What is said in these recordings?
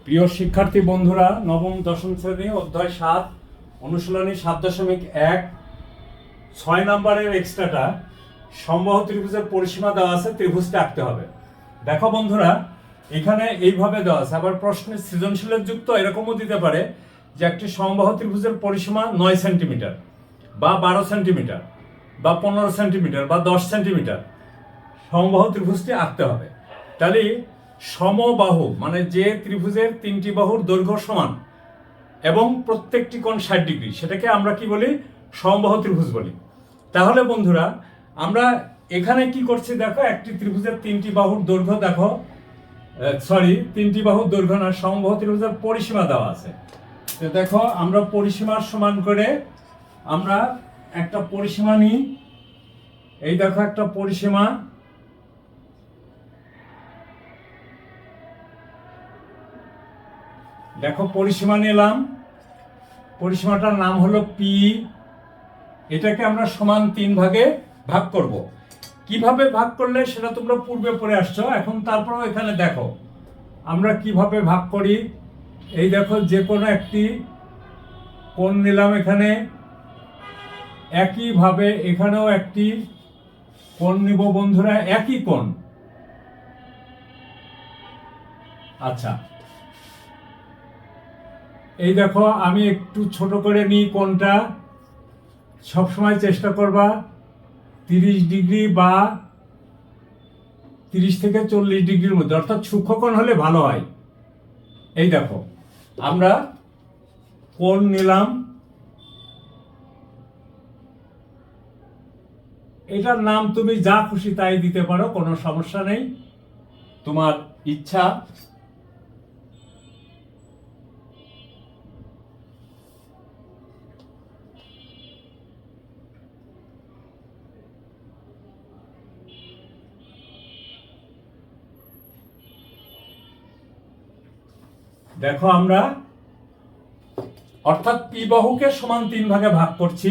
প্রিয় শিক্ষার্থী বন্ধুরা, নবম দশম শ্রেণী অধ্যায় 7 অনুশীলনী 7.1 6 নম্বরের এক্সট্রাটা সমবাহু ত্রিভুজের পরিসীমা দেওয়া আছে, ত্রিভুজটা আঁকতে হবে। দেখো বন্ধুরা, এখানে এইভাবে দেওয়া আছে। আবার প্রশ্নের সৃজনশীলের যুক্ত এরকমও দিতে পারে যে একটি সমবাহু ত্রিভুজের পরিসীমা 9 সেন্টিমিটার বা 12 সেন্টিমিটার বা 15 সেন্টিমিটার বা 10 সেন্টিমিটার, সমবাহু ত্রিভুজটি আঁকতে হবে। তাহলে সমবাহু মানে যে ত্রিভুজের তিনটি বাহুর দৈর্ঘ্য সমান এবং প্রত্যেকটি কোণ 60 ডিগ্রি, সেটাকে আমরা কি বলি? সমবাহু ত্রিভুজ বলি। তাহলে বন্ধুরা, আমরা এখানে কি করছি দেখো, একটি ত্রিভুজের তিনটি বাহুর দৈর্ঘ্য দেখো, তিনটি বাহুর দৈর্ঘ্য না, সমবাহু ত্রিভুজের পরিসীমা দেওয়া আছে। তো দেখো, আমরা পরিসীমার সমান করে আমরা একটা পরিসীমা নিই। এই দেখো একটা পরিসীমা, দেখো পরিসীমা নিলাম, পরিসীমাটার নাম হলো পি। এটাকে আমরা সমান 3 ভাগে ভাগ করব। কিভাবে ভাগ করলে সেটা তোমরা পূর্বে পড়ে আসছো, এখন তারপরেও এখানে দেখো আমরা কিভাবে ভাগ করি। এই দেখো, যে কোনো একটি কোণ নিলাম এখানে, একইভাবে এখানেও একটি কোণ নিব বন্ধুরা, একই কোণ। আচ্ছা, এই দেখো আমি একটু ছোট করে নিই কোণটা। সবসময় চেষ্টা করবা 30 ডিগ্রি বা 30 থেকে 40 ডিগ্রির মধ্যে, অর্থাৎ সূক্ষ্মকোণ হলে ভালো হয়। এই দেখো আমরা কোণ নিলাম, এটার নাম তুমি যা খুশি তাই দিতে পারো, কোনো সমস্যা নেই, তোমার ইচ্ছা। দেখো আমরা অর্থাৎ পি বাহুকে সমান 3 ভাগে ভাগ করছি।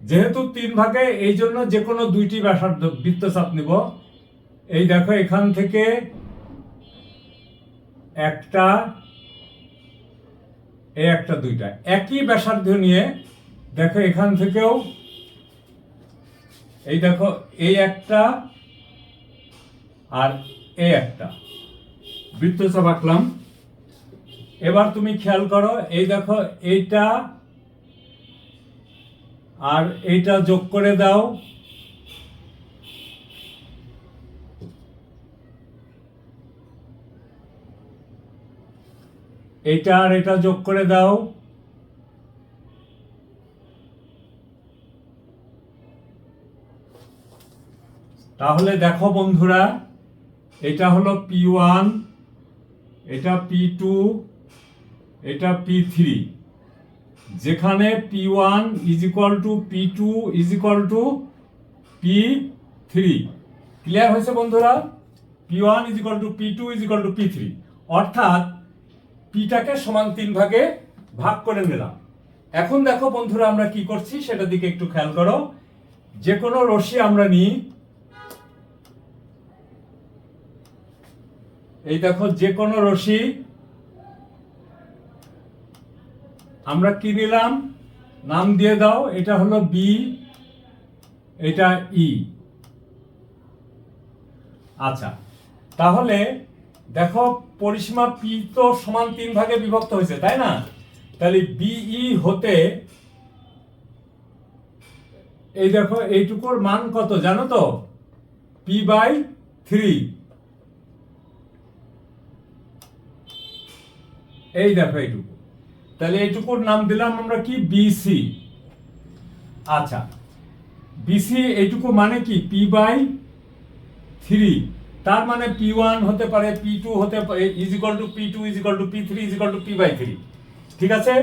যেহেতু 3 ভাগে, এই জন্য যে কোনো দুইটি ব্যাসার্ধ বৃত্তচাপ নিব। এই দেখো এখান থেকে একটা, এই একটা, দুইটা একই ব্যাসার্ধ নিয়ে দেখো এখান থেকেও, এই দেখো এই একটা আর এই একটা বৃত্তচাপ আঁকলাম। এবার তুমি খেয়াল করো, এই দেখো এইটা আর এইটা যোগ করে দাও। এইটা আর এটা যোগ করে দাও। তাহলে দেখো বন্ধুরা, এটা হলো P1, এটা P2, এটা P3, যেখানে P1 is equal two P2 is equal two P3। Clear হয়েছে বন্ধুরা? P1 is equal two P2 is equal two P3, অর্থাৎ পিটাকে সমান 3 ভাগে ভাগ করে নিলাম। এখন দেখো বন্ধুরা, আমরা কি করছি সেটার দিকে একটু খেয়াল করো। যে কোনো রশ্মি আমরা নিই, এই দেখো যে কোনো রশ্মি আমরা কি নিলাম, নাম দিয়ে দাও। এটা হলো বি, এটা ই। আচ্ছা, তাহলে দেখো পরিসীমা পি তো সমান 3 ভাগে বিভক্ত হয়েছে, তাই না? তাহলে বিই হতে এই দেখো এইটুকুর মান কত জানো তো? P/3। এই দেখো এইটুকু, তাহলে এইটুকুর নাম দিলাম আমরা কি? বিসি। আচ্ছা, বিসি এইটুকু মানে কি? P/3। তার মানে P1 হতে পারে, P2 হতে পারে, is equal two P2 is equal two P3 is equal to P/3। ঠিক আছে?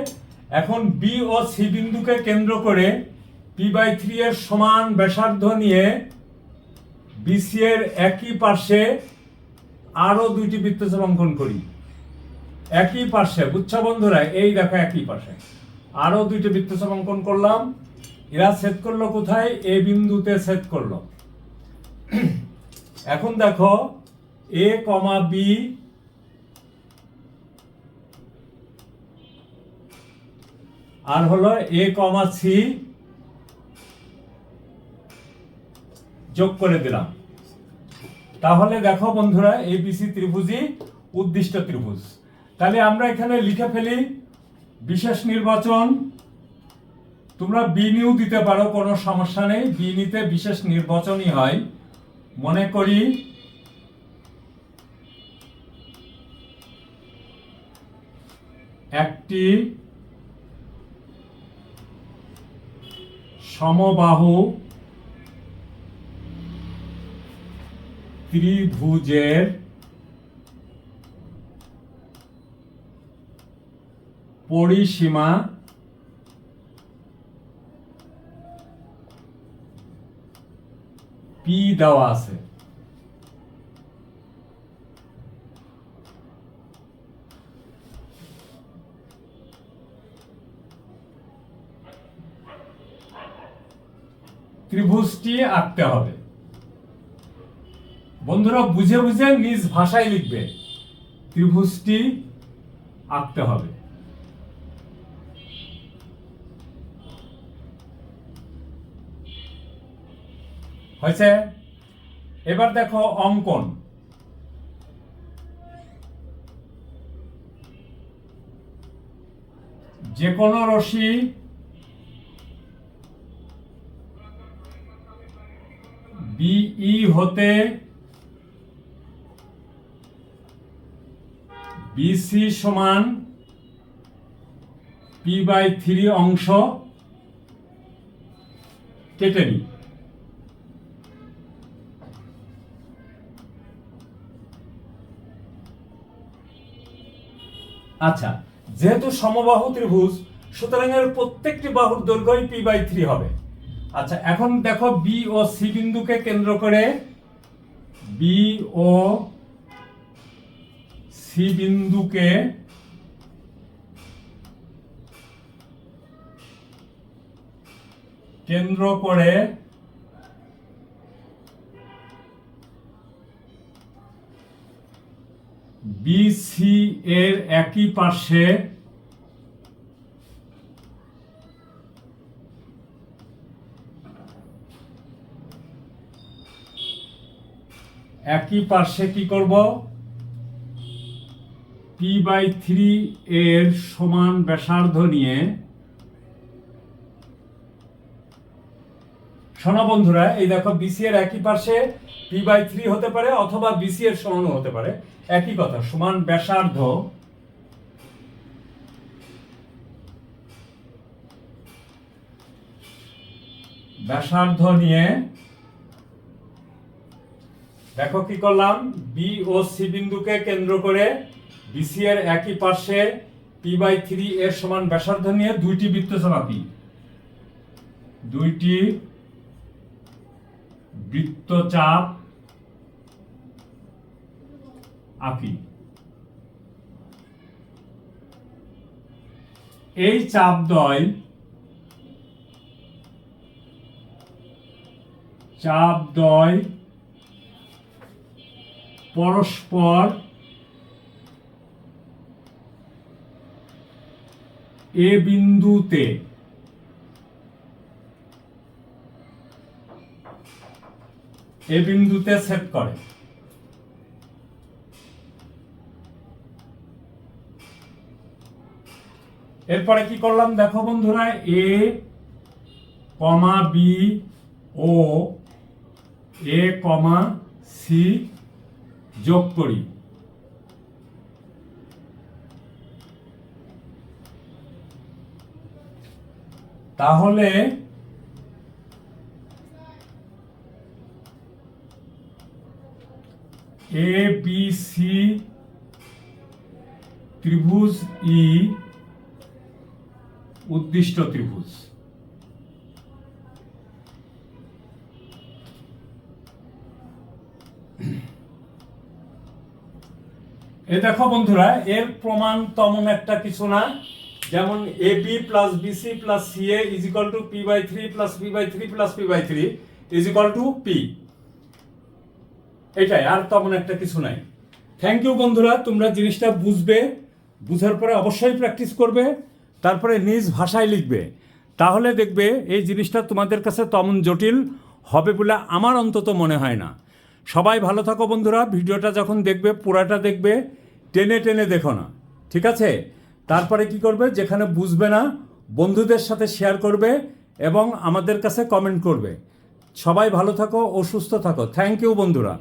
এখন বি ও সি বিন্দুকে কেন্দ্র করে P/3 এর সমান ব্যাসার্ধ নিয়ে বিসি এর একই পাশে আরো দুইটি বৃত্তচাপ অঙ্কন করি। একই পাশে, বুঝছো বন্ধুরা? এই দেখো একই পাশে আরো দুইটি বৃত্তচাপ অঙ্কন করলাম। এরা ছেদ করলো কোথায়? এ বিন্দুতে ছেদ করলো। এখন দেখো এ কমা বি আর হলো এ কমা সি যোগ করে দিলাম। তাহলে দেখো বন্ধুরা এবিসি ত্রিভুজই উদ্দিষ্ট ত্রিভুজ। তাহলে আমরা এখানে লিখে ফেলি বিশেষ নির্বাচন। তোমরা বি নিউ দিতে পারো, কোনো সমস্যা নেই, বি নিতে বিশেষ নির্বাচনই হয়। মনে করি একটি সমবাহু ত্রিভুজের পরিসীমা পি দেওয়া আছে। ত্রিভুজটি আঁকতে হবে। বন্ধুরা বুঝে বুঝে নিজ ভাষায় লিখবে, ত্রিভুজটি আঁকতে হবে। হয়েছে? এবার দেখো অঙ্কন। যে কোনো রশ্মি বিই হতে বিসি সমান p/3 অংশ কেটে নিই। আচ্ছা, যেহেতু সমবাহু ত্রিভুজ সুতরাং এর প্রত্যেকটি বাহুর দৈর্ঘ্যই p/3 হবে। আচ্ছা, এখন দেখো বি ও সি বিন্দুকে কেন্দ্র করে বি ও সি বিন্দুকে কেন্দ্র করে বিসি এর একই পার্শ্বে কি করব, p/3 এর সমান ব্যাসার্ধ নিয়ে। শোনো বন্ধুরা, এই দেখো বিসি এর একই পার্শ্বে p/3 হতে পারে অথবা বিসি এর সমানও হতে পারে, একই কথা, সমান ব্যাসার্ধ নিয়ে দেখো কি করলাম, বি ও সি বিন্দুকে কেন্দ্র করে বিসি এর একই পার্শ্বে p/3 এর সমান ব্যাসার্ধ নিয়ে দুইটি বৃত্তচাপ আঁকি। দুইটি বৃত্তচাপ আঁকি। এই চাপদ্বয় পরস্পর এ বিন্দুতে ছেদ করে। এরপরে কি করলাম দেখো বন্ধুরা, এ কমা বি ও এ কমা সি যোগ করি। তাহলে এ বি সি ত্রিভুজ ই উদ্দিষ্ট ত্রিভুজ। এই দেখো বন্ধুরা, এর প্রমাণ তেমন একটা কিছু না, যেমন A B plus BC plus C A is equal to p/3 plus p/3 plus p/3 is equal to P. এটাই, আর তেমন একটা কিছু নাই। থ্যাংক ইউ বন্ধুরা, তোমরা জিনিসটা বুঝবে, বুঝার পরে অবশ্যই প্র্যাকটিস করবে। তারপরে নিজ ভাষায় লিখবে, তাহলে দেখবে এই জিনিসটা তোমাদের কাছে তেমন জটিল হবে বলে আমার অন্তত মনে হয় না। সবাই ভালো থাকো বন্ধুরা, ভিডিওটা যখন দেখবে পুরাটা দেখবে, টেনে টেনে দেখো না, ঠিক আছে? তারপরে কি করবে, যেখানে বুঝবে না বন্ধুদের সাথে শেয়ার করবে এবং আমাদের কাছে কমেন্ট করবে। সবাই ভালো থাকো ও সুস্থ থাকো। থ্যাংক ইউ বন্ধুরা।